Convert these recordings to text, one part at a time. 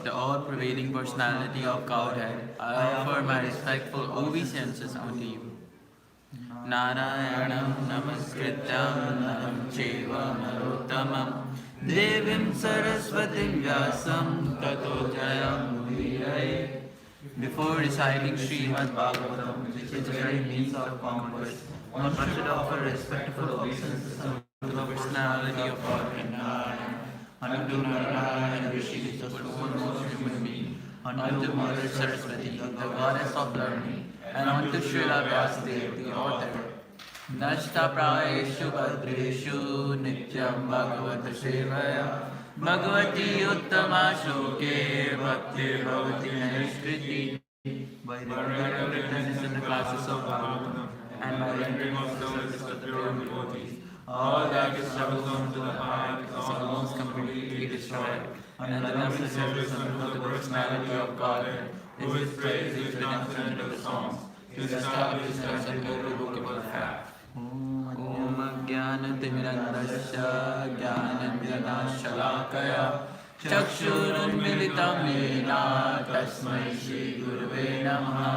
the all-pervading personality of Godhead, I offer my respectful obeisances unto you. Narayanam namaskrityam naram cheva narottamam devim saraswatim vyasam tato jayam mudiraye. Before reciting Srimad Bhagavatam, which is the very means of converse, one should offer respectful obeisances to the personality of Godhead Narayana, unto Narayana Rishi, the foremost human being, unto Mother Saraswati, the goddess of learning, and unto Srila Vyasadeva, the author. Nashta praeshu bhadreshu nityam bhagavata sevaya bhagavati uttama shloke bhakti bhavati naiskriti. By the written in the classes of Bhagavatam and by rendering of service to the pure devotees, all that is troubles unto the heart is almost completely destroyed, and the loving service unto the personality of Godhead, whose praise is redemption of the songs, is established as an irrevocable fact. Om Jnana-timirandasya Jnana-mirana-shalakaya Chakshurunmilitam yena Tasmai Shri Gurave Namaha.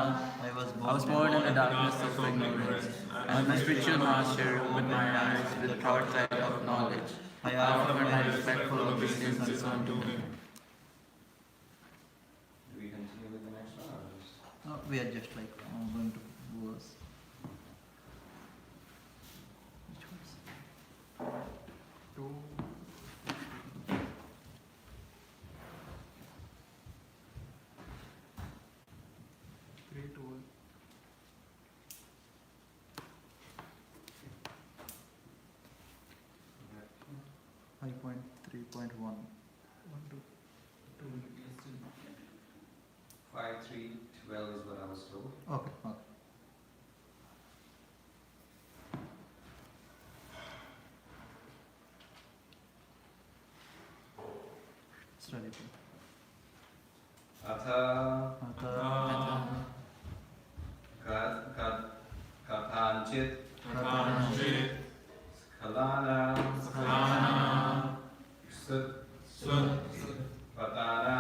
I was born in the darkness of ignorance, and my spiritual master opened my eyes with the torchlight of knowledge. I offer my respectful obeisances unto him. Do we continue with the next one, or just? No, we are just like going to verse. Which verse? 2. 3 to 5.3.1. 1 to 2. 5.3.12 is what I was told. Okay. Study. Atha Kathanchit Skhalana Sut Patana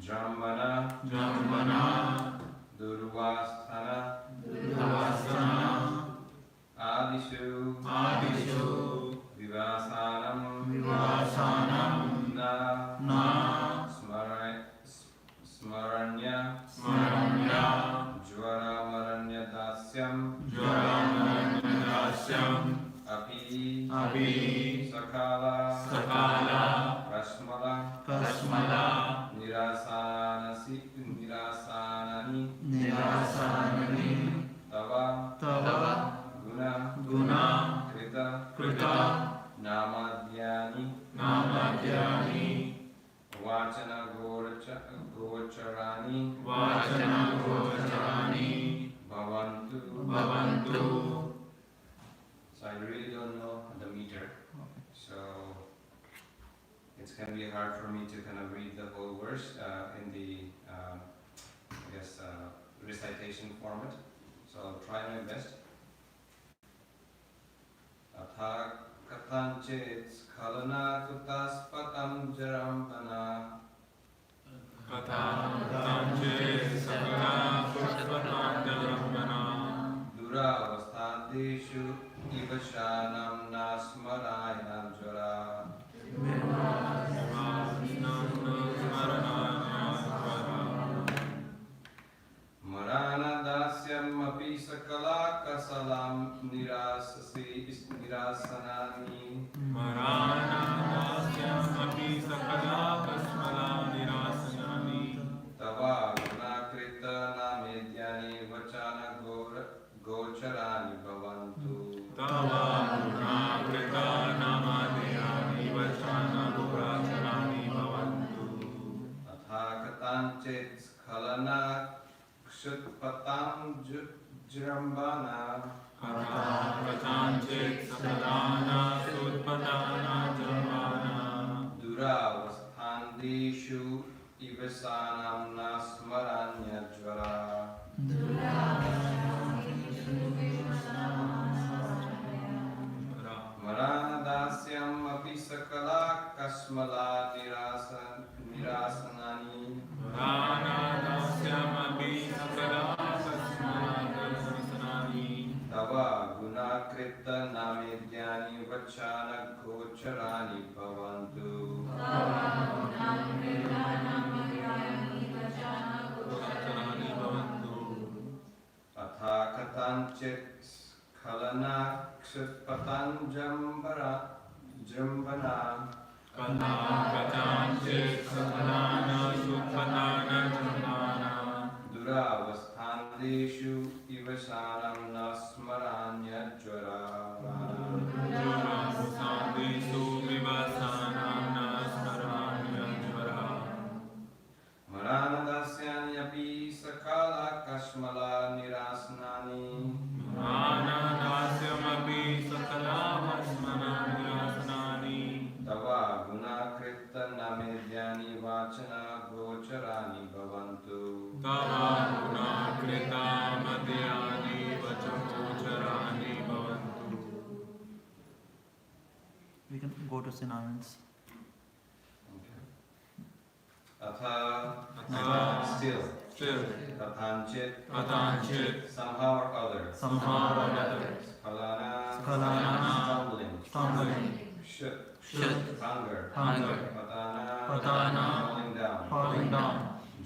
Jambana Durvasthana Adishu Vivasanam Na Smaranya Jvara Dasyam Api Sakala Rasmala Nirasanani Tava Guna Krita Namadyani Vachana Gocharani Bhavantu. So I really don't know the meter, so it's going to be hard for me to kind of read the whole verse in the recitation format. So I'll try my best. Atha kathanchit skhalana kutaspatam jarambana Duravasthandeshu ivashanam nasmaraya jara Marana dasyam api sakala kasalam nirasanani Tava gunakrita namedyani vachana gocharani bhavantu Atha katanchit skhalana kshutpatam jrambana Duravasthandeshu ivasanam nasmaranya jvara Marana dasyam api sakala kasmala nirasanani Pranadasyamapi sakala kasmanasanani Tava gunakrita namedyani vachana gocharani bhavantu Gocharani bhavantu Atha katanchit khalana kshatpatanjambara jambana Kana katanchit sakalana sukhanana jnana Duravasthandeshu ivasanam nasmaranya jvara Sandesu vivasanam nasmaranyajvara Maranadasyanyapi sakala kasmala nirasanani Pranadasyamapi sakala kasmanasanani Tava gunakrita namedyani vachana gocharani bhavantu Tava gunakrita madhyani vachagocarani bhavantu. We can go to synonyms. Atha Atha still Still, Kathanchit katanchit somehow or other Somehow or other. Phalana Phalana stumbling Stumbling. Shut Shut. Hunger Hunger. Patana Patana. falling down Falling down.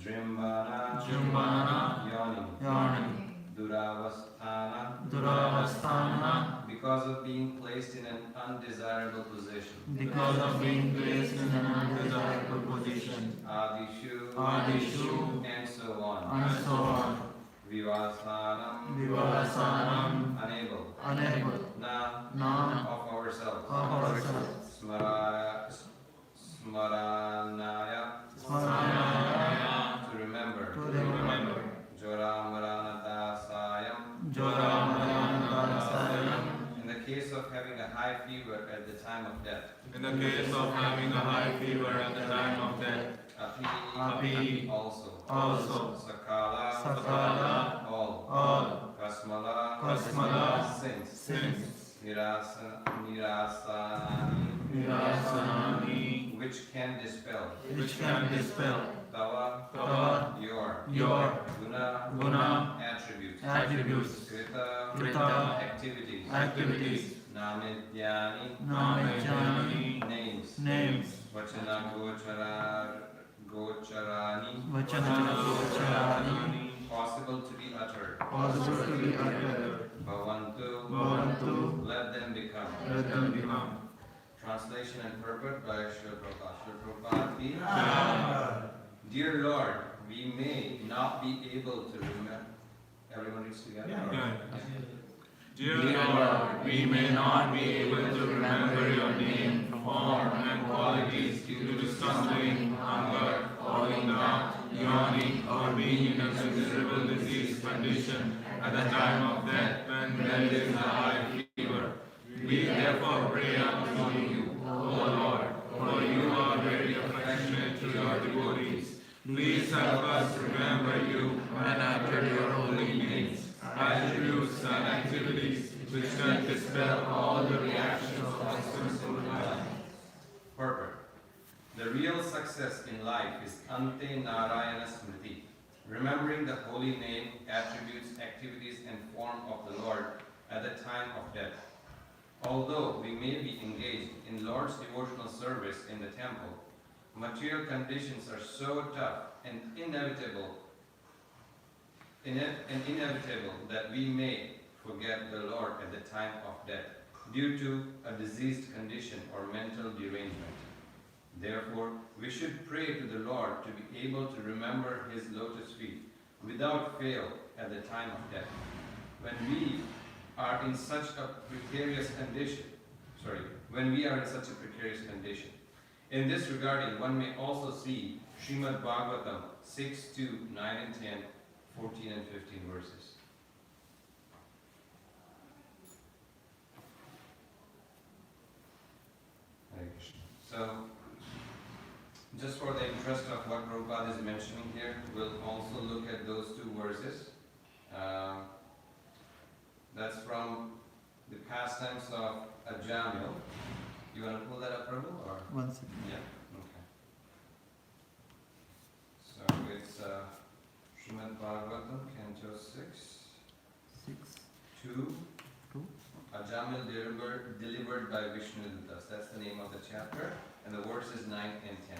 Drimbana Jumbana. yawning Yawning. Duravasthana Duravasthana. because of being placed in an undesirable position Because of being placed in an undesirable position. Adishu Adishu. and so on And so on. Vivasana Vivasanam. unable Unable. na Na. of ourselves Of ourselves. Smaranaya Smaranaya. to remember To remember. Joramaranatasayam Joramaranatasayam. in the case of having a high fever at the time of death in the case of having a high fever at the time of death, Api. also Also. Sakala Sakala. all Kasmala Kasmala. sins Nirasanani Vivasanani. which can dispel Which can dispel. Tava Tava. your Guna. attributes Attributes. Krita activities Activities. Namidyani Namajani. names Names. Vachana gocharani Vachana Gocharani. possible to be uttered Possible to be uttered. Bhavantu Bhavantu. let them become Let them become. Translation and purport by Srila Prabhupada. Srila Prabhupada ki Ah. Dear Lord, we may not be able to remember. Everyone reads together? Yeah. Dear Dear Lord, we may not be able to remember your name, form, and qualities due to stumbling, hunger, falling down, yawning, or being in a miserable disease condition at the time of death when there is a high fever. We therefore pray unto you, O Lord, for you are very affectionate to your devotees. Please help us remember you and utter your holy names, attributes and activities which can dispel all the reactions of sinful life. Purport. The real success in life is Ante Narayana Smriti, remembering the holy name, attributes, activities, and form of the Lord at the time of death. Although we may be engaged in Lord's devotional service in the temple, material conditions are so tough and inevitable that we may forget the Lord at the time of death due to a diseased condition or mental derangement. Therefore, we should pray to the Lord to be able to remember His lotus feet without fail at the time of death. When we are in such a precarious condition, In this regarding, one may also see Srimad Bhagavatam 6 to 9 and 10, 14 and 15 verses. So, just for the interest of what Prabhupada is mentioning here, we'll also look at those two verses. That's from the pastimes of Ajamil. You want to pull that up, Prabhu? Or? One second. Yeah, okay. So it's Srimad Bhagavatam, Canto 6. 2. Ajamil delivered by Vishnu Dutas. That's the name of the chapter. And the verses 9 and 10.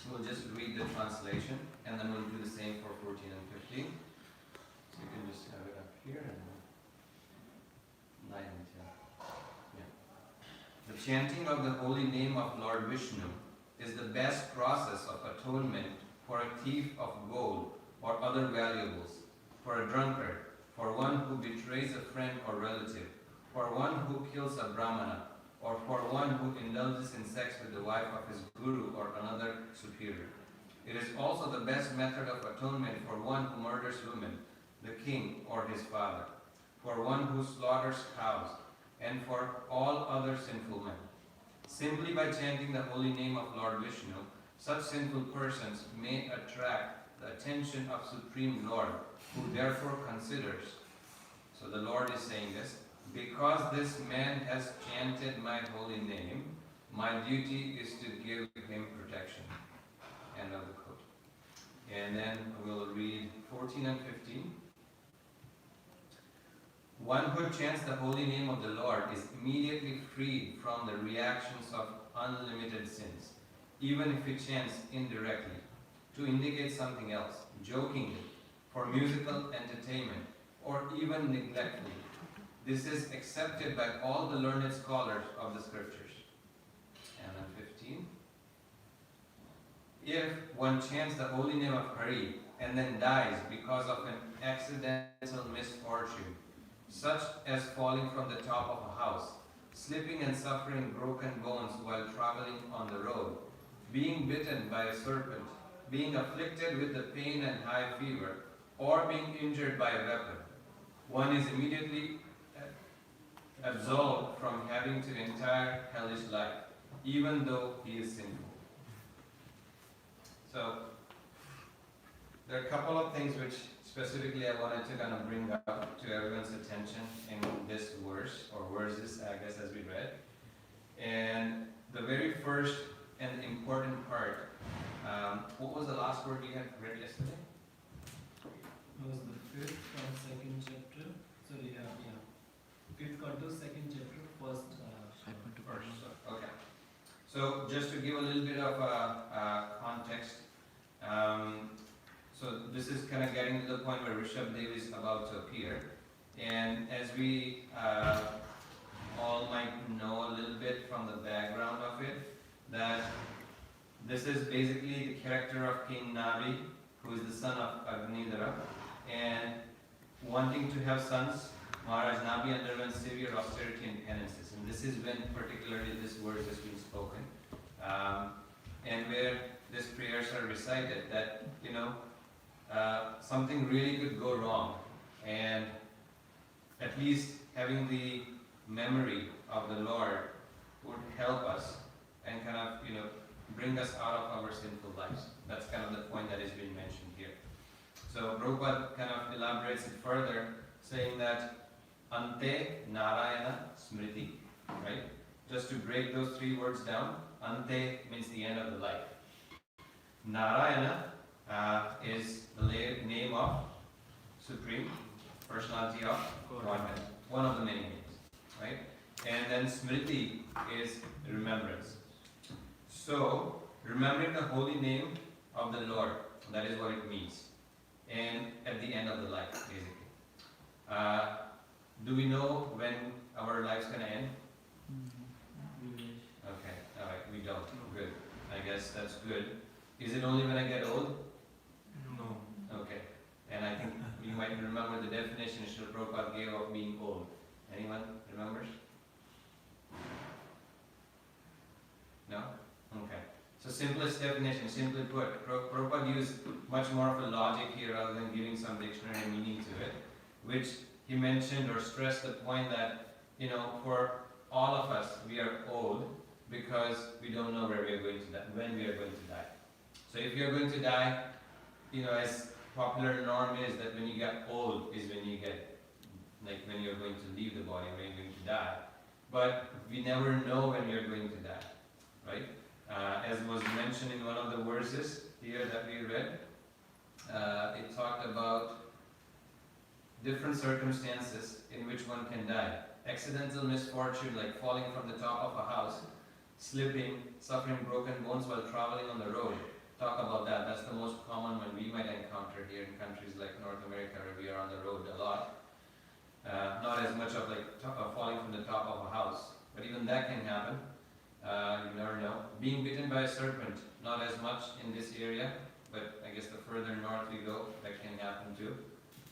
We'll just read the translation and then we'll do the same for 14 and 15. So you can just have it up here and 9 and 10. Yeah. The chanting of the holy name of Lord Vishnu is the best process of atonement for a thief of gold or other valuables, for a drunkard, for one who betrays a friend or relative, for one who kills a brahmana, or for one who indulges in sex with the wife of his guru or another superior. It is also the best method of atonement for one who murders women, the king or his father, for one who slaughters cows, and for all other sinful men. Simply by chanting the holy name of Lord Vishnu, such sinful persons may attract the attention of Supreme Lord, who therefore considers, so the Lord is saying this, because this man has chanted my holy name, my duty is to give him protection. End of the quote. And then we'll read 14 and 15. One who chants the holy name of the Lord is immediately freed from the reactions of unlimited sins, even if he chants indirectly, to indicate something else, jokingly, for musical entertainment, or even neglectfully. This is accepted by all the learned scholars of the scriptures. And then 15. If one chants the holy name of Hari and then dies because of an accidental misfortune, such as falling from the top of a house, slipping and suffering broken bones while traveling on the road, being bitten by a serpent, being afflicted with the pain and high fever, or being injured by a weapon, one is immediately absolved from having to entire hellish life, even though he is sinful. So, there are a couple of things which specifically I wanted to kind of bring up to everyone's attention in this verse, or verses, I guess, as we read. And the very first and important part, what was the last word you had read yesterday? It was the 5th and 2nd chapter. Sorry, yeah. 5th canto, 2nd chapter, first. Okay. So just to give a little bit of context, so this is kind of getting to the point where Rishabh Dev is about to appear. And as we all might know a little bit from the background of it, that this is basically the character of King Nabi, who is the son of Agnidhara, and wanting to have sons, Maharaj Nabi underwent severe austerity and penances. And this is when particularly this verse has been spoken. And where these prayers are recited, that, something really could go wrong. And at least having the memory of the Lord would help us and kind of, bring us out of our sinful lives. That's kind of the point that is being mentioned here. So Prabhupada kind of elaborates it further, saying that Ante Narayana Smriti, right? Just to break those three words down, Ante means the end of the life. Narayana is the name of Supreme Personality of Godhead, one of the many names, right? And then Smriti is remembrance. So, remembering the holy name of the Lord, that is what it means. And at the end of the life, basically. Do we know when our life's going to end? Okay, alright, we don't. Good. I guess that's good. Is it only when I get old? No. Okay. And I think you might remember the definition Srila Prabhupada gave of being old. Anyone remembers? No? Okay. So simplest definition, simply put, Prabhupada used much more of a logic here rather than giving some dictionary meaning to it, which he mentioned or stressed the point that, for all of us, we are old because we don't know where we are going to die, when we are going to die. So if you are going to die, as popular norm is that when you get old is when you get, like when you're going to leave the body, when you're going to die. but we never know when we are going to die, right? As was mentioned in one of the verses here that we read, it talked about different circumstances in which one can die. Accidental misfortune like falling from the top of a house, slipping, suffering broken bones while traveling on the road. Talk about that. That's the most common one we might encounter here in countries like North America where we are on the road a lot. Not as much of like falling from the top of a house, but even that can happen. You never know. Being bitten by a serpent, not as much in this area, but I guess the further north we go, that can happen too.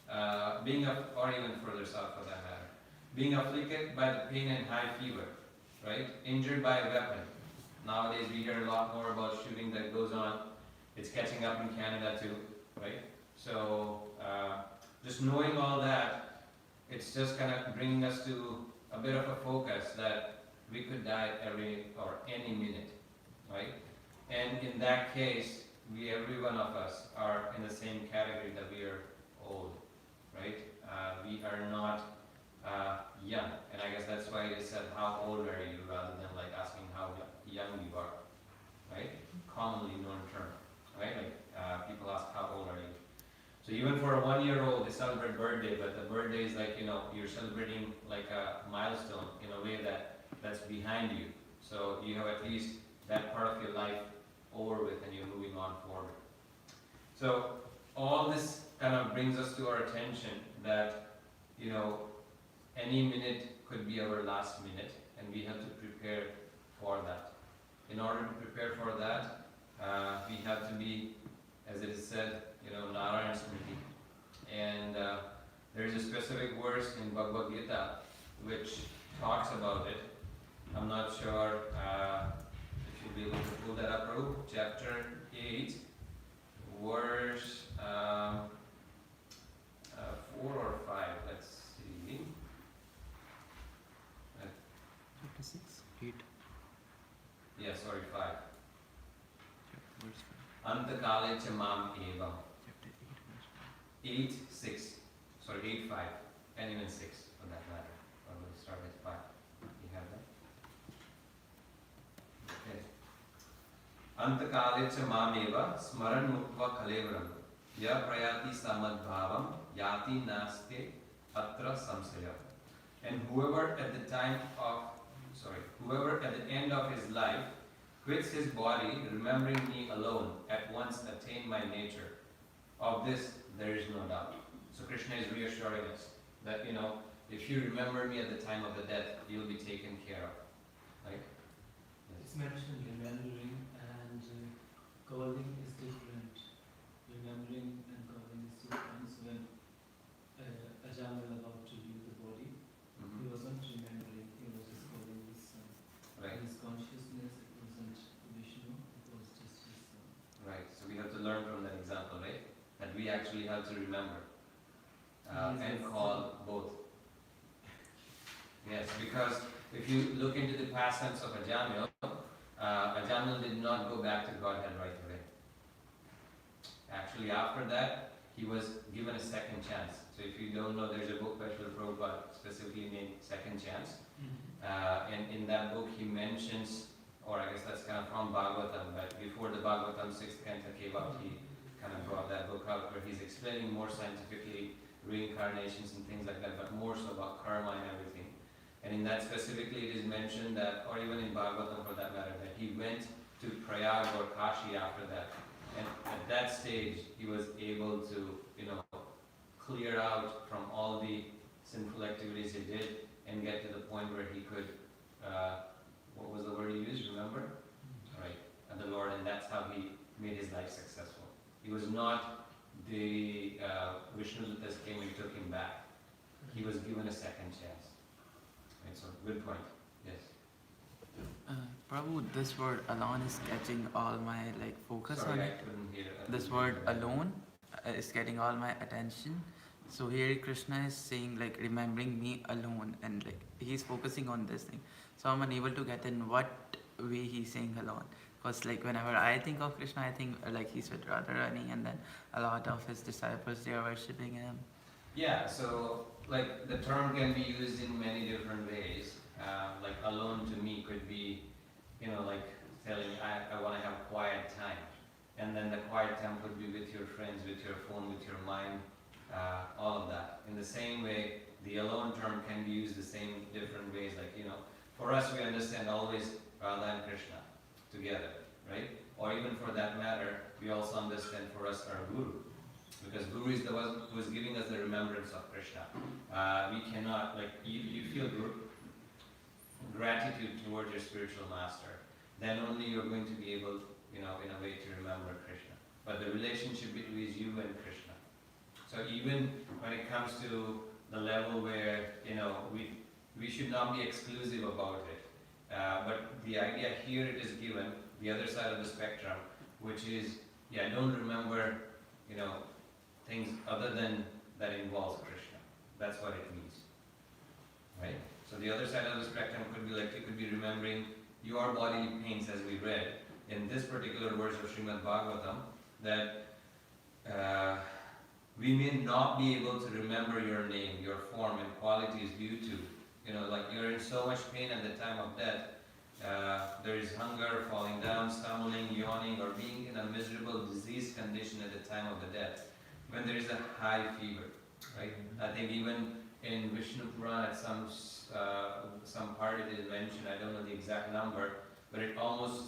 Or even further south for that matter. Being afflicted by the pain and high fever, right? Injured by a weapon. Nowadays we hear a lot more about shooting that goes on. It's catching up in Canada too, right? So just knowing all that, it's just kind of bringing us to a bit of a focus that we could die any minute, right? And in that case, every one of us are in the same category that we are old, right? We are not young, and I guess that's why they said, how old are you, rather than like asking how young you are, right? Commonly known term, right? Like people ask, how old are you? So even for a 1-year-old, they celebrate birthday, but the birthday is like, you're celebrating like a milestone in a way that's behind you. So you have at least that part of your life over with and you're moving on forward. So all this kind of brings us to our attention that, any minute could be our last minute, and we have to prepare for that. In order to prepare for that, we have to be, as it is said, Narayan Smriti. And there is a specific verse in Bhagavad Gita which talks about it. I'm not sure if you'll be able to pull that up, Prabhu. Chapter 8, verse 4 or 5. Let's see. Chapter 6, 8. Yeah, sorry, 5. Verse Antakale cha mam evam. Chapter 8, verse 8, 6. Sorry, 8, 5. And even 6 for that matter. Or we'll start with 5. You have that? Okay. Antakale cha mam eva smaran mukva kalevram. Ya prayati samadbhavam yati naste atra samsaya. And whoever at the end of his life quits his body, remembering me alone, at once attain my nature. Of this there is no doubt. So Krishna is reassuring us that, if you remember me at the time of the death, you'll be taken care of. Right? It's mentioned remembering and calling is different. Remembering and calling is different. So when Ajahn was about to leave the body, he wasn't remembering, he was just calling his son. Right. His consciousness, it wasn't Vishnu, it was just his son. Right. So we have to learn from that example, right? That we actually have to remember and call both. Yes, because if you look into the pastimes of Ajamil, Ajamil did not go back to Godhead right away. Actually, after that, he was given a second chance. So if you don't know, there's a book by Srila Prabhupada specifically named Second Chance. And in that book, he mentions, or I guess that's kind of from Bhagavatam, but before the Bhagavatam 6th canto came out, he kind of brought that book out where he's explaining more scientifically reincarnations and things like that, but more so about karma and everything. And in that specifically, it is mentioned that, or even in Bhagavatam for that matter, that he went to Prayag or Kashi after that. And at that stage, he was able to, clear out from all the sinful activities he did and get to the point where he could, what was the word he used, remember? Right, and the Lord, and that's how he made his life successful. He was not the Vishnu that came and took him back. He was given a second chance. Right, so good point. Yes. Prabhu, this word alone is catching all my focus Sorry, on I it. couldn't hear. This word alone is getting all my attention. So here Krishna is saying remembering me alone, and he's focusing on this thing. So I'm unable to get in what way he's saying alone. Because whenever I think of Krishna, I think he's with Radharani, and then a lot of his disciples, they are worshipping him. Yeah, so the term can be used in many different ways. like alone to me could be, like telling I want to have quiet time. And then the quiet time could be with your friends, with your phone, with your mind, all of that. In the same way, the alone term can be used the same different ways. Like, for us, we understand always Radha and Krishna together, right? Or even for that matter, we also understand for us our Guru. Because Guru is the one who is giving us the remembrance of Krishna. We cannot, like, you feel gratitude towards your spiritual master. Then only you're going to be able, in a way to remember Krishna. But the relationship between you and Krishna. So even when it comes to the level where, we should not be exclusive about it. But the idea here it is given, the other side of the spectrum, which is, don't remember, things other than that involves Krishna. That's what it means. Right? So the other side of the spectrum could be like, you could be remembering your bodily pains, as we read in this particular verse of Srimad Bhagavatam, that we may not be able to remember your name, your form and qualities due to, like you're in so much pain at the time of death. There is hunger, falling down, stumbling, yawning, or being in a miserable disease condition at the time of the death. When there is a high fever, right? I think even in Vishnu Purana, at some part it is mentioned, I don't know the exact number, but it almost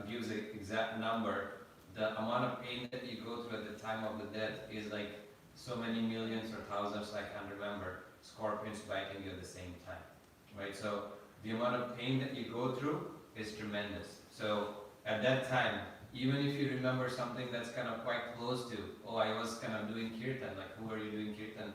gives an exact number. The amount of pain that you go through at the time of the death is like so many millions or thousands, I can't remember, scorpions biting you at the same time, right? So the amount of pain that you go through is tremendous. So at that time, even if you remember something that's kind of quite close to, I was kind of doing kirtan, like who are you doing kirtan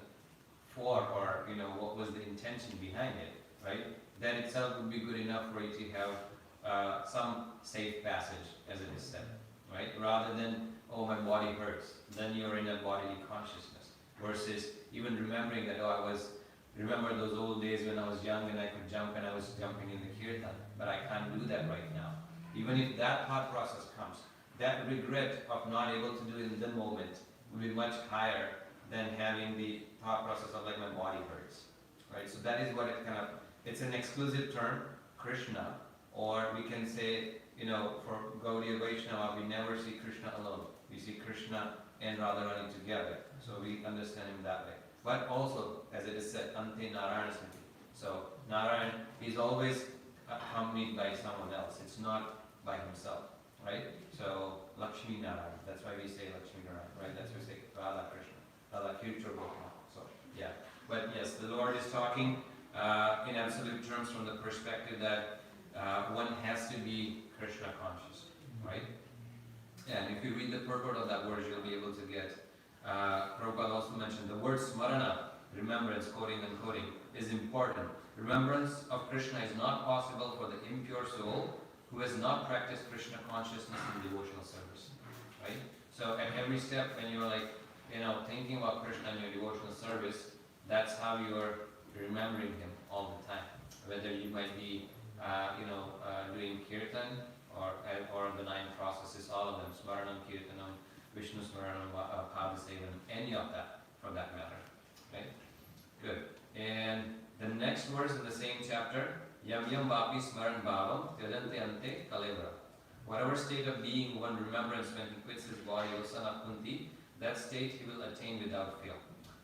for, or what was the intention behind it, right? That itself would be good enough for you to have some safe passage, as it is said, right? Rather than, my body hurts, then you're in a bodily consciousness, versus even remembering that, remember those old days when I was young and I could jump and I was jumping in the kirtan, but I can't do that right now. Even if that thought process comes, that regret of not able to do it in the moment will be much higher than having the thought process of like my body hurts, right? So that is what it's an exclusive term, Krishna, or we can say, for Gaudiya Vaishnava, we never see Krishna alone. We see Krishna and Radharani together. So we understand him that way. But also, as it is said, Ante Narayana Smriti. So Narayan is always accompanied by someone else. It's not by himself, right? So Lakshmi Narayan. That's why we say Lakshmi Narayan, right? That's why we say Radha Krishna, Radha Kirtan Gopal. So yeah. But yes, the Lord is talking in absolute terms from the perspective that one has to be Krishna conscious, right? And if you read the purport of that verse, you'll be able to get. Prabhupada also mentioned the word smarana, remembrance, quoting and quoting, is important. Remembrance of Krishna is not possible for the impure soul who has not practiced Krishna consciousness in devotional service, right? So at every step when you're like, thinking about Krishna in your devotional service, that's how you're remembering him all the time. Whether you might be, doing kirtan or the 9 processes, all of them, smaranam, kirtanam, Vishnu smaranam, padasevanam, any of that for that matter, right? Good. And the next verse in the same chapter, Yam yam vapi smaran bhavam tyajante ante kalevara. Whatever state of being one remembrance when he quits his body, O son of Kunti, that state he will attain without fail.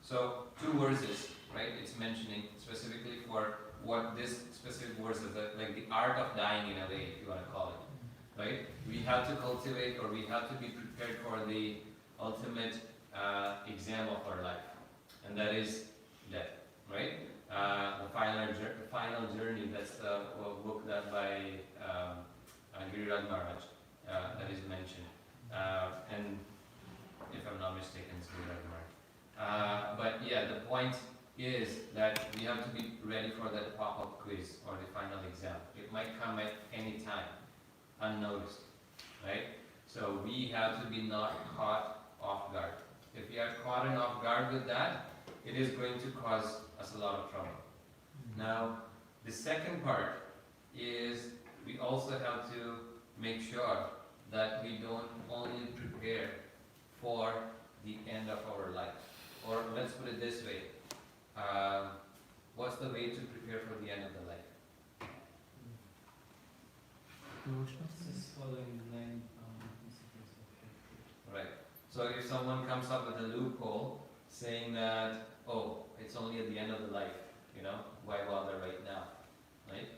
So 2 verses, right? It's mentioning specifically for what this specific verse is, like the art of dying in a way, if you want to call it, right? We have to cultivate, or we have to be prepared for the ultimate exam of our life, and that is death, right? The final journey. That's the book that by Giriraj Maharaj that is mentioned, and if I'm not mistaken, it's Giriraj Maharaj. But yeah, the point is that we have to be ready for that pop-up quiz or the final exam. It might come at any time, unnoticed, right? So we have to be not caught off guard. If we are caught off guard with that, it is going to cause us a lot of trouble. Now, the second part is we also have to make sure that we don't only prepare for the end of our life. Or let's put it this way, what's the way to prepare for the end of the life? Just following the 9 principles of faith. Right. So if someone comes up with a loophole saying that, oh, it's only at the end of the life, why bother right now, right?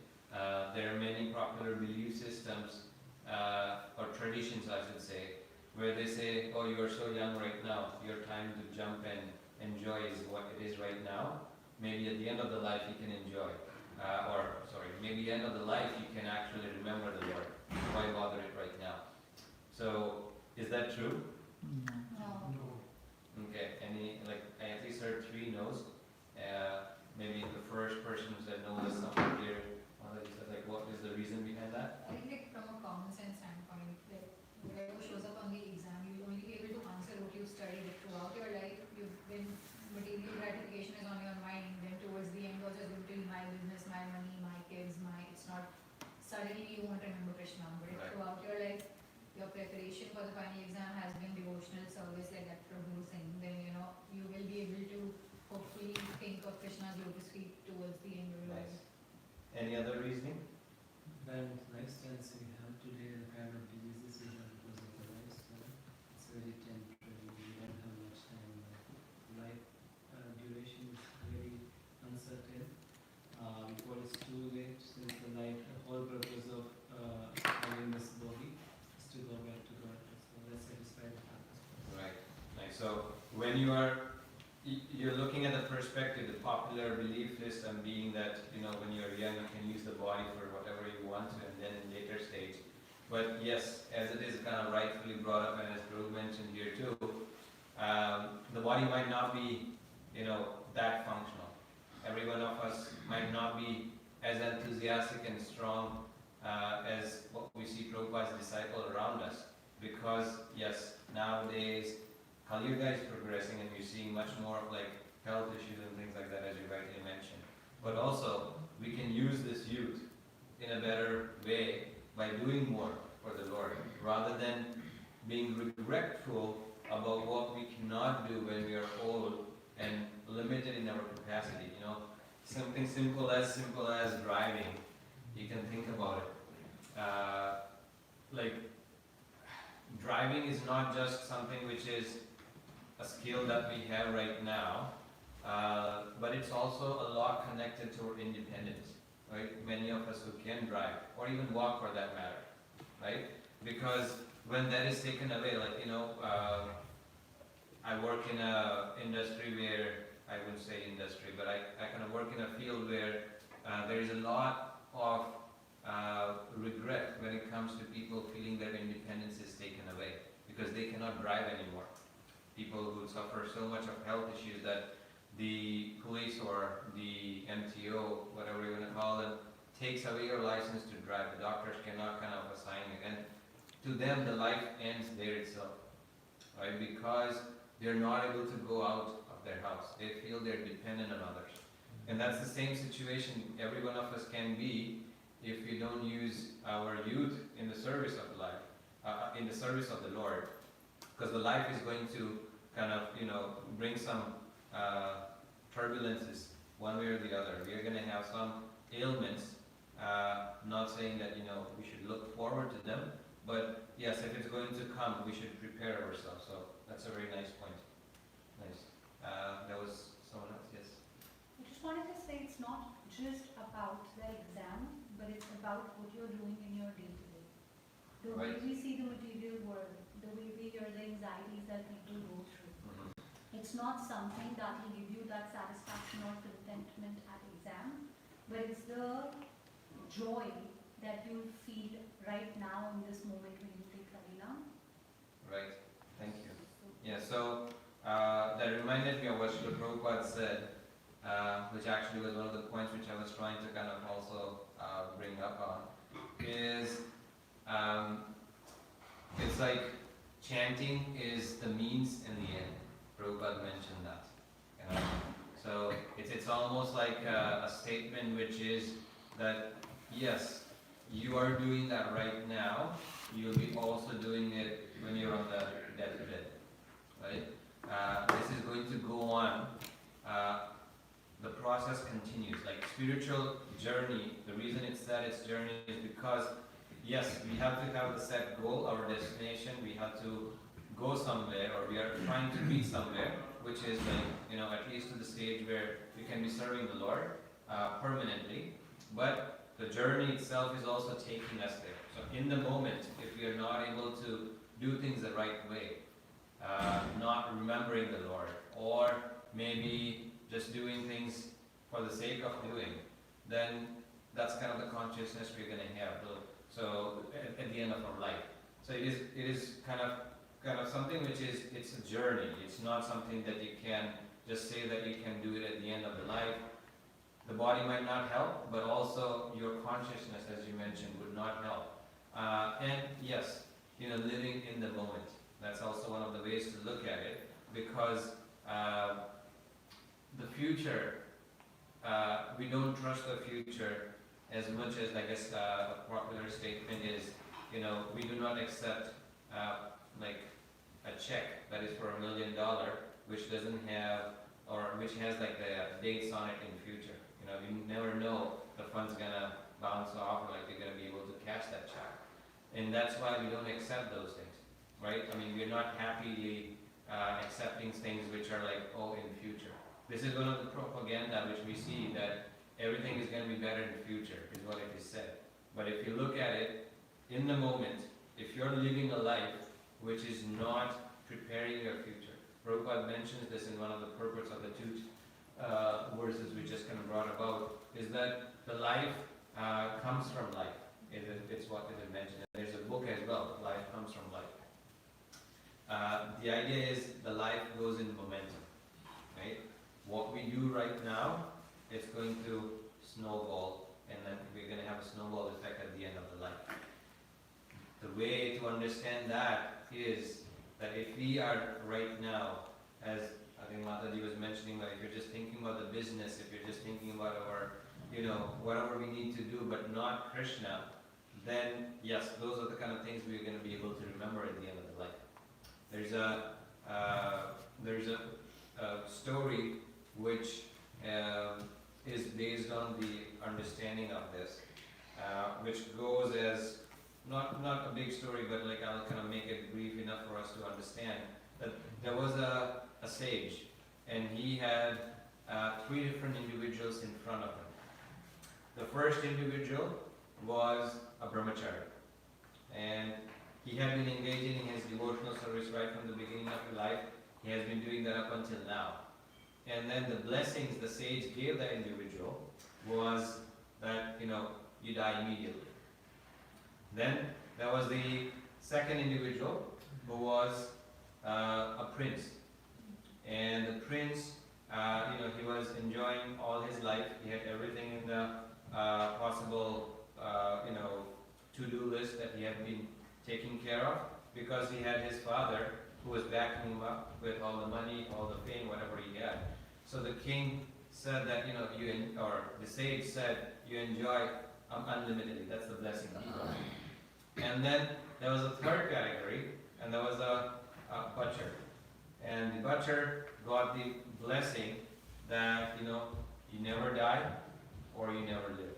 There are many popular belief systems or traditions, I should say, where they say, oh, you are so young right now, your time to jump and enjoy is what it is right now. Maybe at the end of the life you can enjoy. Maybe end of the life you can actually remember the Lord. Why bother it right now? So, is that true? No. Okay, I at least heard 3 no's. Maybe the first person who said no is someone here. You said, what is the reason behind that? I think from a common sense standpoint, whatever shows up on the exam, you'll only be able to answer what you've studied. If throughout your life, material gratification is on your mind, then towards the end also it's going to be my business, my money, my kids, it's not suddenly you won't remember Krishna. But if Right. throughout your life, your preparation for the final exam has been devotional service like that Prabhu saying, then you will be able to hopefully think of Krishna's lotus feet towards the end of your life. Nice. Any other reasoning? And lifestyles we have today, the kind of diseases we have because of the lifestyle, it's very temporary. We don't have much time. Life duration is very uncertain. Before it's too late, since the whole purpose of having this body is to go back to God. So let's satisfy the purpose. Right. Nice. So when you're looking at the perspective, the popular belief system being that, when you're young, you can use the body for whatever you want to, and then in later stage. But yes, as it is kind of rightfully brought up, and as Dhruv mentioned here too, the body might not be, that functional. Every one of us might not be as enthusiastic and strong as what we see Prabhupada's disciple around us. Because, yes, nowadays, Kali Yuga is progressing and we're seeing much more of health issues and things like that, as you rightly mentioned. But also, we can use this youth in a better way by doing more for the Lord, rather than being regretful about what we cannot do when we are old and limited in our capacity. Something simple as driving. You can think about it. Driving is not just something which is a skill that we have right now, but it's also a lot connected to our independence, right? Many of us who can drive, or even walk for that matter, right? Because when that is taken away, I work in a industry where, I wouldn't say industry, but I kind of work in a field where there is a lot of regret when it comes to people feeling their independence is taken away because they cannot drive anymore. People who suffer so much of health issues that the police or the MTO, whatever you want to call them, takes away your license to drive. The doctors cannot kind of assign it. And to them, the life ends there itself, right? Because they're not able to go out of their house. They feel they're dependent on others. And that's the same situation every one of us can be if we don't use our youth in the service of life, in the service of the Lord. Because the life is going to kind of, bring some turbulences one way or the other. We are going to have some ailments, not saying that, we should look forward to them, but yes, if it's going to come, we should prepare ourselves. So that's a very nice point. Nice. That was someone else, yes? I just wanted to say it's not just about the exam, but it's about what you're doing in your day-to-day. The way Right. we see the material world, the way we hear the anxieties that people go through. It's not something that will give you that satisfaction or contentment at exam, but it's the joy that you feel right now in this moment when you take Kalina. Right. Thank you. Yeah, so that reminded me of what Srila Prabhupada said, which actually was one of the points which I was trying to kind of also bring up on, is it's like chanting is the means and the end. Prabhupada mentioned that. So it's almost like a statement which is that, yes, you are doing that right now, you'll be also doing it when you're on the deathbed, right? This is going to go on. the process continues. Like spiritual journey, the reason it's that it's journey is because yes, we have to have the set goal, our destination, we have to go somewhere, or we are trying to be somewhere, which is like, at least to the stage where we can be serving the Lord permanently. But the journey itself is also taking us there. So in the moment, if we are not able to do things the right way, not remembering the Lord, or maybe just doing things for the sake of doing, then that's kind of the consciousness we're going to have. So at the end of our life, so it is kind of something which is, it's a journey. It's not something that you can just say that you can do it at the end of the life. The body might not help, but also your consciousness, as you mentioned, would not help. And yes, living in the moment. That's also one of the ways to look at it, because the future, we don't trust the future as much as, I guess, a popular statement is, we do not accept like a check that is for $1 million, which doesn't have, or which has like the dates on it in the future. You never know the fund's gonna bounce off, or like you're gonna be able to cash that check. And that's why we don't accept those things, right? I mean, we're not happily accepting things which are like, in the future. This is one of the propaganda which we see, that everything is going to be better in the future, is what it is said. But if you look at it, in the moment, if you're living a life which is not preparing your future, Prabhupada mentions this in one of the purports of the two verses we just kind of brought about, is that the life comes from life. It's what it is mentioned. There's a book as well, Life Comes from Life. The idea is the life goes in momentum, right? What we do right now, it's going to snowball, and then we're going to have a snowball effect at the end of the life. The way to understand that is that if we are right now, as I think Mataji was mentioning, like if you're just thinking about the business, if you're just thinking about our, whatever we need to do, but not Krishna, then yes, those are the kind of things we're going to be able to remember at the end of the life. There's a story which is based on the understanding of this, which goes as not a big story, but like I'll kind of make it brief enough for us to understand that there was a sage, and he had 3 different individuals in front of him. The first individual was a brahmachari, and he had been engaging in his devotional service right from the beginning of his life. He has been doing that up until now. And then the blessings the sage gave that individual was that, you die immediately. Then there was the second individual who was a prince. And the prince, he was enjoying all his life. He had everything in the possible, to-do list that he had been taking care of, because he had his father who was backing him up with all the money, all the fame, whatever he had. So the king said that, or the sage said, you enjoy unlimitedly. That's the blessing of God. And then there was a third category, and there was a butcher. And the butcher got the blessing that, you never die or you never live,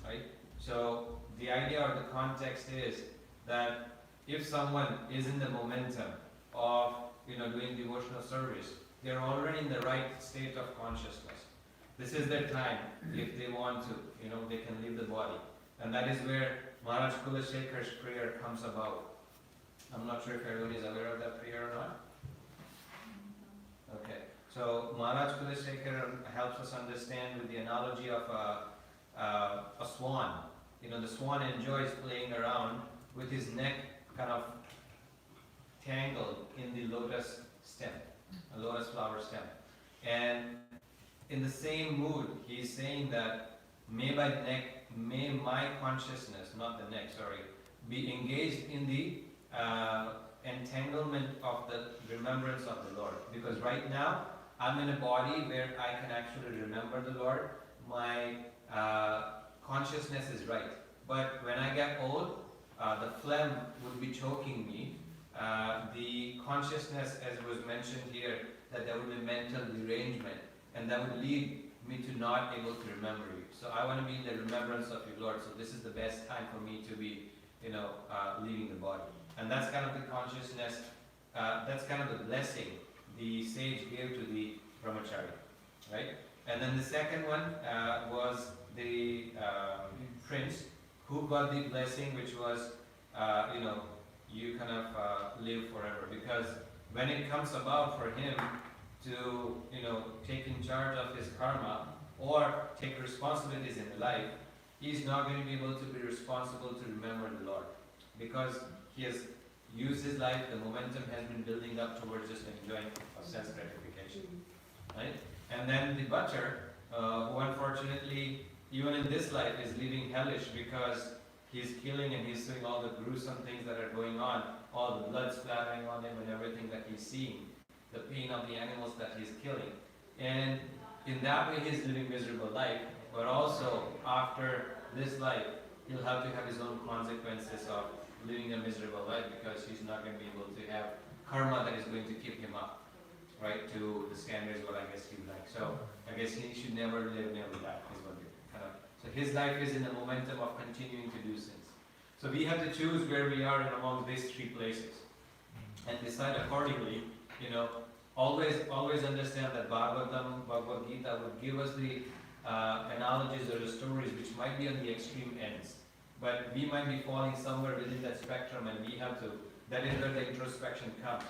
right? So the idea or the context is that if someone is in the momentum of, doing devotional service, they're already in the right state of consciousness. This is their time. If they want to, they can leave the body. And that is where Maharaj Kulashekhar's prayer comes about. I'm not sure if everyone is aware of that prayer or not. Okay. So Maharaj Kulashekar helps us understand with the analogy of a swan. The swan enjoys playing around with his neck kind of tangled in the lotus stem, a lotus flower stem. And in the same mood, he is saying that may my consciousness, not the neck, be engaged in the entanglement of the remembrance of the Lord. Because right now, I'm in a body where I can actually remember the Lord. My consciousness is right. But when I get old, the phlegm would be choking me. The consciousness, as was mentioned here, that there would be mental derangement, and that would lead me to not able to remember you. So I want to be in the remembrance of you, Lord. So this is the best time for me to be, leaving the body. And that's kind of the consciousness, that's kind of the blessing the sage gave to the brahmachari, right? And then the second one was the prince who got the blessing, which was, you kind of live forever. Because when it comes about for him to, take in charge of his karma or take responsibilities in life, he's not going to be able to be responsible to remember the Lord. Because he has used his life, the momentum has been building up towards just enjoying of sense gratification. Right? And then the butcher, who unfortunately, even in this life, is living hellish because he's killing and he's doing all the gruesome things that are going on, all the blood splattering on him and everything that he's seeing, the pain of the animals that he's killing. And in that way, he's living miserable life, but also after this life, he'll have to have his own consequences of living a miserable life because he's not going to be able to have karma that is going to keep him up, right, to the standards what I guess he would like. So I guess he should never live, never die, is what we kind of. So his life is in the momentum of continuing to do sins. So we have to choose where we are in among these three places and decide accordingly. Always understand that Bhagavad Gita would give us the analogies or the stories which might be on the extreme ends. But we might be falling somewhere within that spectrum, and we have to, that is where the introspection comes.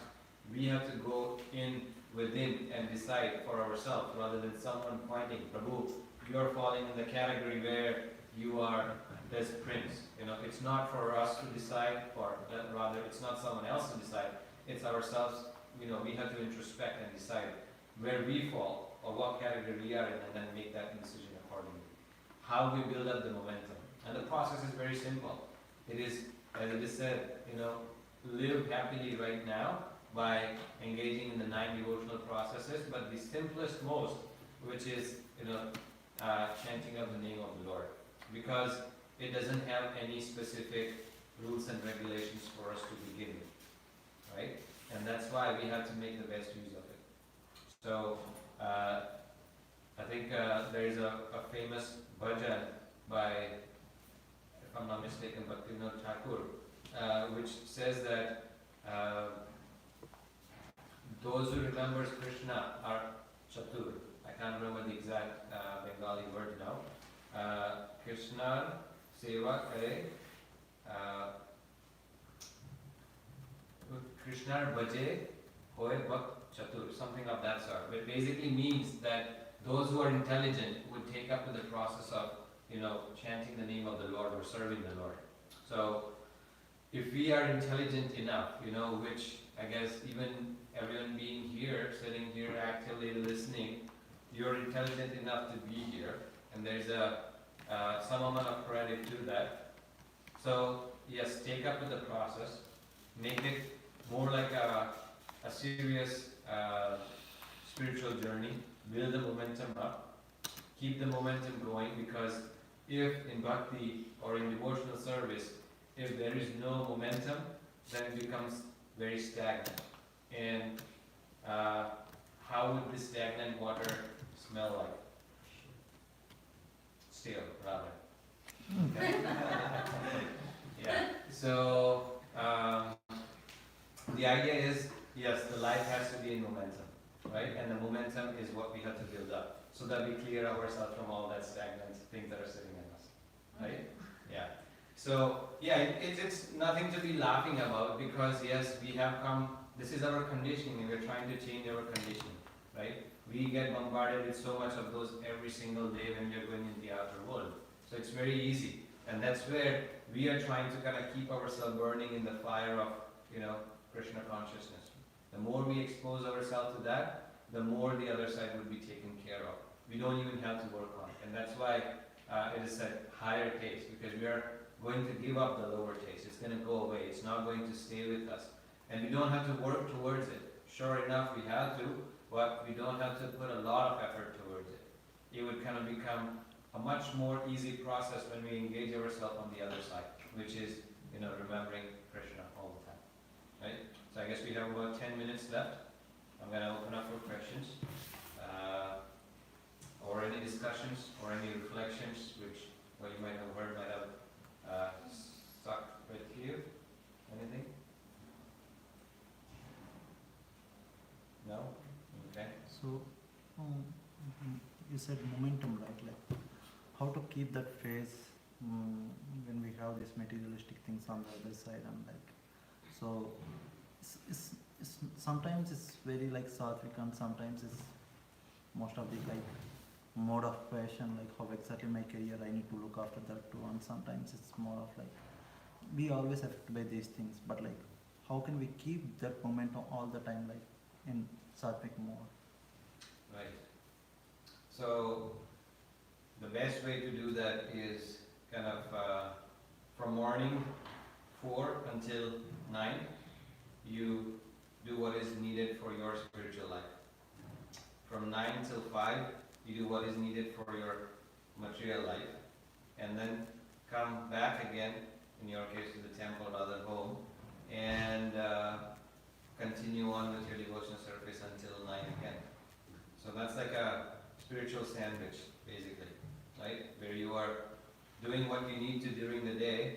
We have to go in within and decide for ourselves rather than someone pointing, Prabhu, you're falling in the category where you are this prince. It's not for us to decide, or rather it's not someone else to decide, it's ourselves. We have to introspect and decide where we fall or what category we are in, and then make that decision accordingly. How we build up the momentum. And the process is very simple. It is, as it is said, live happily right now by engaging in the 9 devotional processes, but the simplest most, which is, chanting of the name of the Lord. Because it doesn't have any specific rules and regulations for us to begin with, right? And that's why we have to make the best use of it. So, I think there is a famous bhajan by, if I'm not mistaken, Bhaktivinoda Thakur, which says that those who remembers Krishna are chatur. I can't remember the exact Bengali word now. Krishna seva kare, Krishna bhaje hoye bhakt chatur, something of that sort. It basically means that those who are intelligent would take up to the process of chanting the name of the Lord or serving the Lord. So, if we are intelligent enough, which I guess even everyone being here, sitting here actively listening, you're intelligent enough to be here, and there's some amount of credit to that. So, yes, take up with the process, make it more like a serious spiritual journey, build the momentum up, keep the momentum going, because if in bhakti or in devotional service, if there is no momentum, then it becomes very stagnant. And how would this stagnant water smell like? Stale, rather. Okay. Yeah. So the idea is, yes, the life has to be in momentum, right? And the momentum is what we have to build up, so that we clear ourselves from all that stagnant things that are sitting in us, right? Yeah. So yeah, it's nothing to be laughing about, because yes, we have come. This is our conditioning, and we're trying to change our conditioning, right? We get bombarded with so much of those every single day when we're going in the outer world. So it's very easy, and that's where we are trying to kind of keep ourselves burning in the fire of Krishna consciousness. The more we expose ourselves to that, the more the other side would be taken care of. We don't even have to work on it. And that's why it is said higher taste, because we are going to give up the lower taste. It's going to go away. It's not going to stay with us. And we don't have to work towards it. Sure enough, we have to, but we don't have to put a lot of effort towards it. It would kind of become a much more easy process when we engage ourselves on the other side, which is, remembering Krishna all the time. Right? So I guess we have about 10 minutes left. I'm going to open up for questions. Or or any discussions or any reflections which what you might have heard might have stuck with you? Anything? No? Okay. So, you said momentum, right? Like how to keep that phase when we have these materialistic things on the other side, and like so, sometimes it's very like sattvic, and sometimes it's most of the like mode of passion, like how exactly my career I need to look after that too, and sometimes it's more of like we always affected by these things, but like how can we keep that momentum all the time, like in sattvic mode? Right. So the best way to do that is kind of from morning 4 until 9, you do what is needed for your spiritual life. From 9 till 5, you do what is needed for your material life, and then come back again, in your case to the temple rather than home, and continue on with your devotional service until 9 again. So that's like a spiritual sandwich, basically, right? Where you are doing what you need to during the day,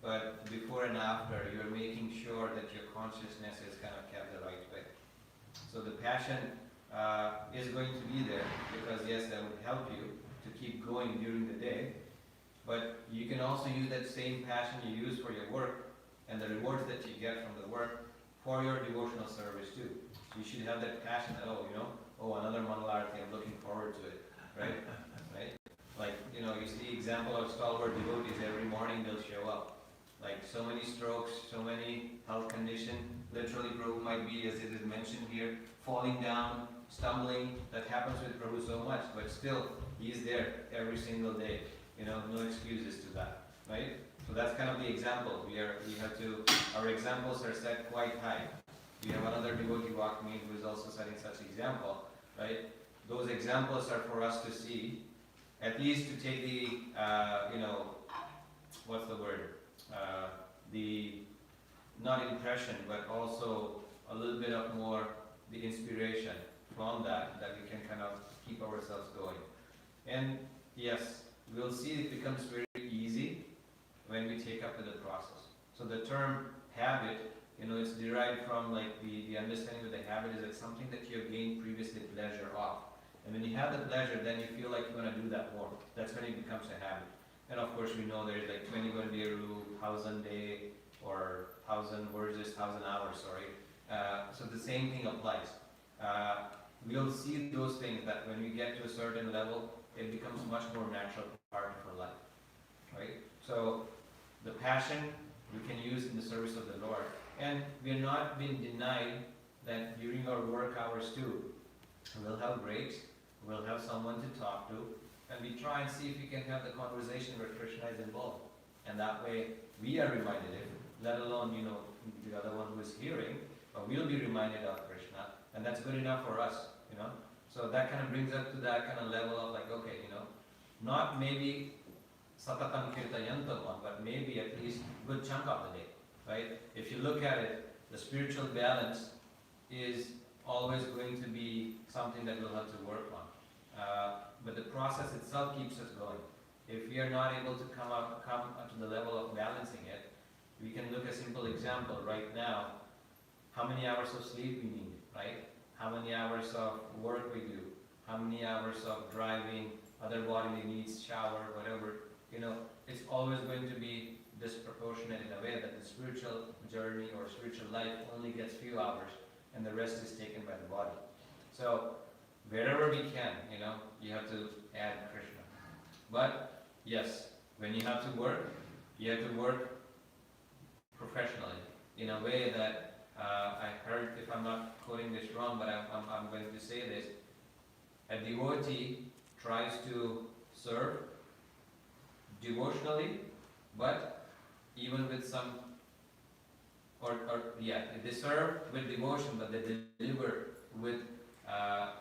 but before and after, you're making sure that your consciousness is kind of kept the right way. So the passion is going to be there, because yes, that would help you to keep going during the day, but you can also use that same passion you use for your work and the rewards that you get from the work for your devotional service too. So you should have that passion that, another Mangalarti, I'm looking forward to it, right? Right? Like, you see the example of stalwart devotees, every morning they'll show up. Like so many strokes, so many health condition, literally Prabhu might be, as it is mentioned here, falling down, stumbling. That happens with Prabhu so much, but still, he's there every single day. No excuses to that, right? So that's kind of the example. Our examples are set quite high. We have another devotee walking in who is also setting such example, right? Those examples are for us to see, at least to take the, what's the word? The, not impression, but also a little bit of more the inspiration from that we can kind of keep ourselves going. And yes, we'll see it becomes very easy when we take up with the process. So the term habit, it's derived from like the understanding of the habit is it's something that you have gained previously pleasure of. And when you have the pleasure, then you feel like you want to do that more. That's when it becomes a habit. And of course, we know there's like 21 day rule, 1,000 day, or 1,000 versus 1,000 hours, sorry. So the same thing applies. We'll see those things that when we get to a certain level, it becomes much more natural part of our life, right? So the passion we can use in the service of the Lord. And we are not being denied that during our work hours too, we'll have breaks, we'll have someone to talk to, and we try and see if we can have the conversation where Krishna is involved. And that way, we are reminded, let alone, the other one who is hearing, but we'll be reminded of Krishna, and that's good enough for us, So that kind of brings us to that kind of level of like, okay, not maybe satatam kirtayantam, but maybe at least a good chunk of the day, right? If you look at it, the spiritual balance is always going to be something that we'll have to work on. But the process itself keeps us going. If we are not able to come up to the level of balancing it, we can look at a simple example right now. How many hours of sleep we need, right? How many hours of work we do? How many hours of driving, other bodily needs, shower, whatever. It's always going to be disproportionate in a way that the spiritual journey or spiritual life only gets few hours and the rest is taken by the body. So wherever we can, you have to add Krishna. But yes, when you have to work professionally in a way that I heard, if I'm not quoting this wrong, but I'm going to say this, a devotee tries to serve devotionally, but even with some, they serve with devotion, but they deliver with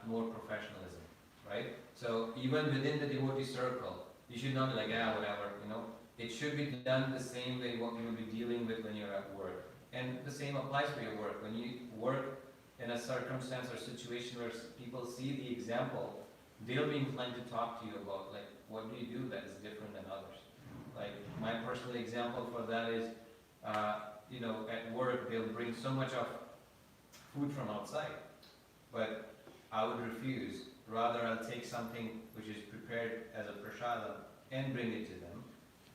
more professionalism, right? So even within the devotee circle, you should not be like, whatever, It should be done the same way what you will be dealing with when you're at work. And the same applies for your work. When you work in a circumstance or situation where people see the example they'll be inclined to talk to you about like what do you do that is different than others. Like my personal example for that is, at work they'll bring so much of food from outside, but I would refuse. Rather, I'll take something which is prepared as a prasadam and bring it to them,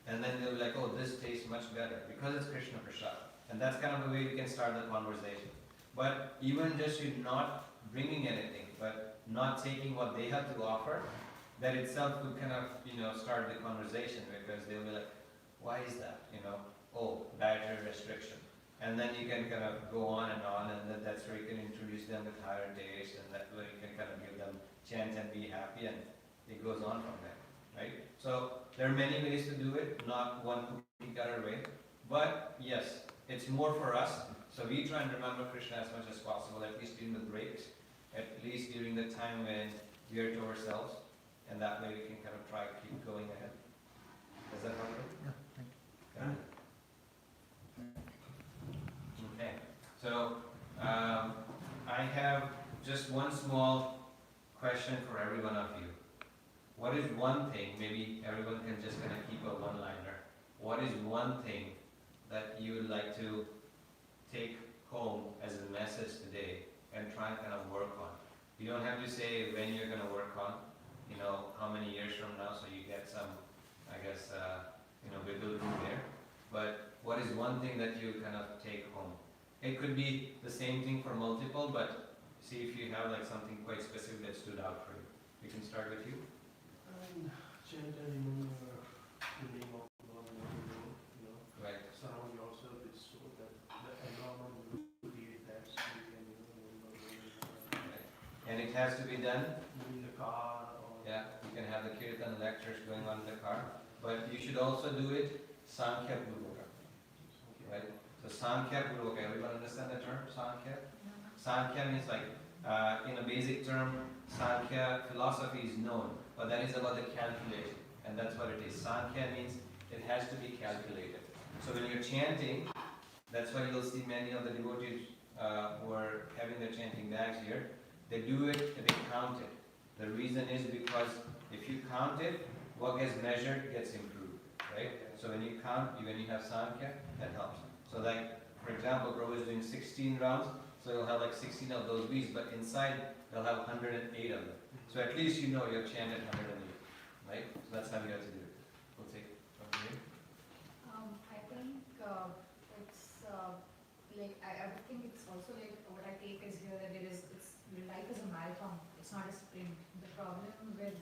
and then they'll be like, oh, this tastes much better because it's Krishna prasad. And that's kind of the way you can start the conversation. But even just you not bringing anything, but not taking what they have to offer, that itself would kind of, start the conversation, because they'll be like, why is that? Oh, dietary restriction. And then you can kind of go on, and then that's where you can introduce them with higher taste, and that way you can kind of give them chance and be happy, and it goes on from there, right? So there are many ways to do it, not one cookie cutter way, but yes, it's more for us. So we try and remember Krishna as much as possible, at least during the breaks, at least during the time when we are to ourselves, and that way we can kind of try to keep going ahead. Does that help? Yeah, thank you. Okay, so I have just one small question for every one of you. What is one thing, maybe everyone can just kind of keep a one-liner, what is one thing that you would like to take home as a message today and try and kind of work on? You don't have to say when you're going to work on, how many years from now, so you get some, I guess, wiggle room there. But what is one thing that you kind of take home? It could be the same thing for multiple, but see if you have like something quite specific that stood out for you. We can start with you. Chant and remember the name of God and Right. surround yourself with so that the environment will create that so you can remember Right. And it has to be done. in the car or Yeah, you can have the kirtan lectures going on in the car, but you should also do it Sankhya Purvaka. Right? So Sankhya Purvaka, everyone understand the term Sankhya? Sankhya means like, in a basic term, Sankhya philosophy is known, but that is about the calculation, and that's what it is. Sankhya means it has to be calculated. So when you're chanting, that's why you'll see many of the devotees who are having their chanting bags here, they do it, they count it. The reason is because if you count it, what gets measured gets improved, right? So when you count, when you have Sankhya, that helps. So like, for example, Prabhu is doing 16 rounds, so you'll have like 16 of those beads, but inside they'll have 108 of them. So at least you know you've chanted 108, right? So that's how you have to do it. We'll take it from here. I think I would think it's also like what I take is here that life is a marathon. It's not a sprint. The problem with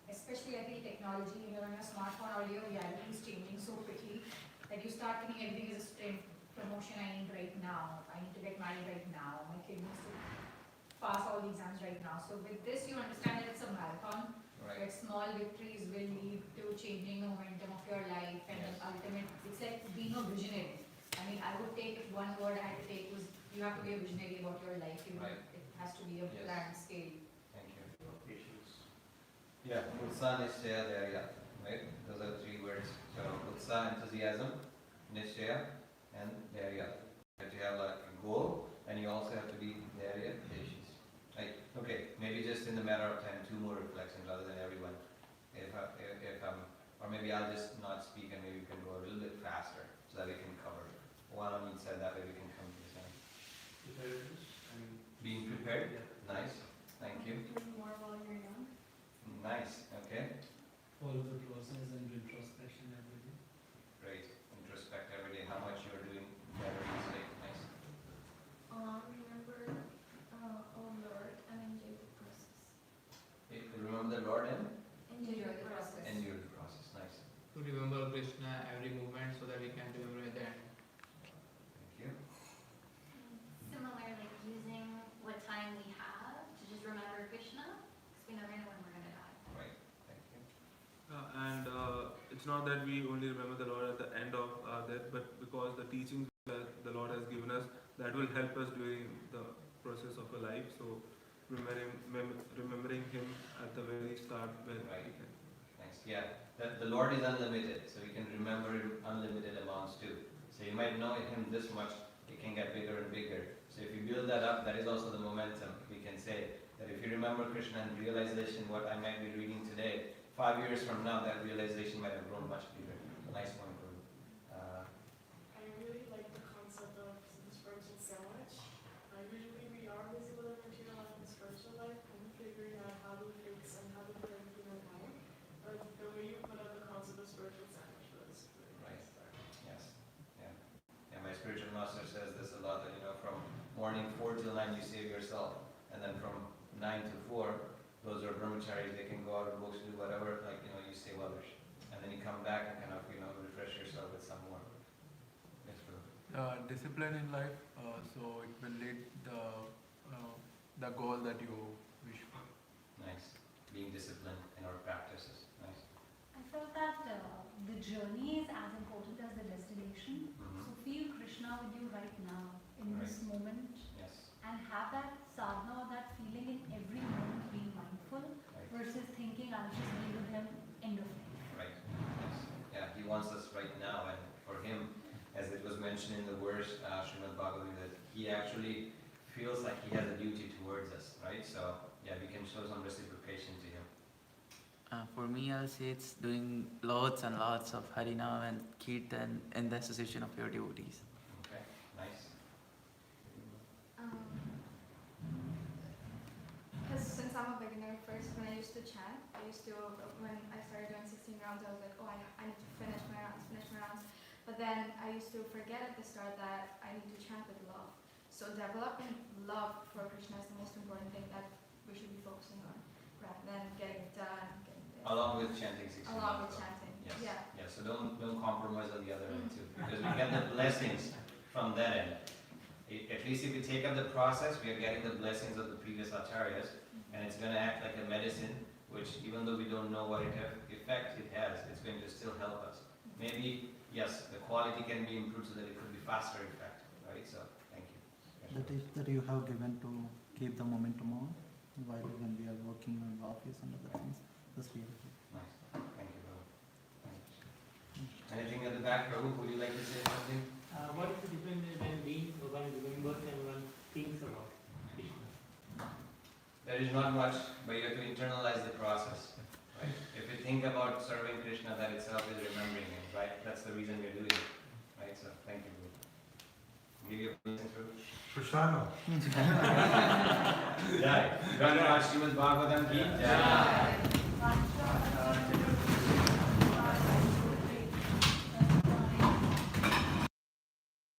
especially I feel technology, on your smartphone, all your reality is changing so quickly that you start thinking everything is a sprint. Promotion I need right now. I need to get married right now. My kid needs to pass all the exams right now. So with this, you understand that it's a marathon. Right. Where small victories will lead to changing the momentum of your life, and then ultimate. It's like being a visionary. I mean, I would take, if one word I had to take was, you have to be a visionary about your life. Right. It has to be a Yes. planned scale. Thank you. patience. Yeah, Utsaha, Nishchaya, Dharya, right? Those are 3 words. So Utsaha, enthusiasm, Nishchaya, and Dharya. That you have like a goal, and you also have to be Dharya, patience. Right? Okay, maybe just in the matter of time, 2 more reflections rather than everyone. Or maybe I'll just not speak and maybe we can go a little bit faster so that we can cover one on each side, that way we can come to the same. Preparedness and Being prepared? yeah. Nice, thank you. Doing more while you're young. Nice, okay. Follow the process and do introspection every day. Great. Introspect every day how much you are doing better each day. Nice. Remember our Lord and enjoy the process. Remember the Lord and Enjoy the process. endure the process. Nice. To remember Krishna every moment so that we can remember at the end. Thank you. Similarly, using what time we have to just remember Krishna, because we never know when we're going to die. Right. Thank you. And it's not that we only remember the Lord at the end of our death, but because the teachings that the Lord has given us, that will help us during the process of a life. So remembering Him at the very start when Right. we can. Nice. Yeah. The Lord is unlimited, so we can remember Him unlimited amounts too. So you might know Him this much, it can get bigger and bigger. So if you build that up, that is also the momentum. We can say, That if you remember Krishna and realization, what I might be reading today, 5 years from now, that realization might have grown much bigger. Nice point, Guru. I really like the concept of the spiritual sandwich. Usually we are busy with our material life and spiritual life and figuring out how to fix and how to bring human life. But the way you put out the concept of spiritual sandwich was really Right. nice. Yes. Yeah. Yeah, my spiritual master says this a lot, that, from morning 4 till 9 you save yourself. And then from 9 to 4, those are brahmacharis, they can go out of books, do whatever, you save others. And then you come back and kind of, refresh yourself with some more. Yes, brother. Discipline in life, so it will lead the goal that you wish for. Nice. Being disciplined in our practices. Nice. I felt that the journey is as important as the destination. Mhm. So feel Krishna with you right now, in this moment, Yes. and have that sadhana or that feeling in every moment, being mindful, Right. versus thinking I'll just be with him end of life. Right. Yes. Yeah, he wants us right now, and for him, as it was mentioned in the verse, Srimad Bhagavatam, that he actually feels like he has a duty towards us, right? So, yeah, we can show some reciprocation to him. For me, I'll say it's doing lots and lots of Harinam and Kirtan in the association of your devotees. Okay, nice. Because since I'm a beginner, first when I used to chant, when I started doing 16 rounds, I was like, oh, I need to finish my rounds. But then I used to forget at the start that I need to chant with love. So developing love for Krishna is the most important thing that we should be focusing on, rather than getting it done, getting this. Along with chanting 16 Along with rounds. chanting, Yes. yeah. Yeah, so don't compromise on the other end too, because we get the blessings from that end. At least if we take up the process, we are getting the blessings of the previous acharyas, and it's going to act like a medicine, which even though we don't know what effect it has, it's going to still help us. Maybe, yes, the quality can be improved so that it could be faster effect, right? So, thank you. That is that you have given to keep the momentum on while when we are working in the office and other things. That's really good. Nice. Thank you, Prabhu. Anything at the back, Prabhu? Would you like to say something? What is the difference when one remembers and one thinks about Krishna? There is not much, but you have to internalize the process, right? If you think about serving Krishna, that itself is remembering Him, right? That's the reason we're doing it, right? So, thank you, Prabhu. Give you a blessing, Prabhu. Prashana. Jai. Ranga Srimad Bhagavatam ki Jai. Jai.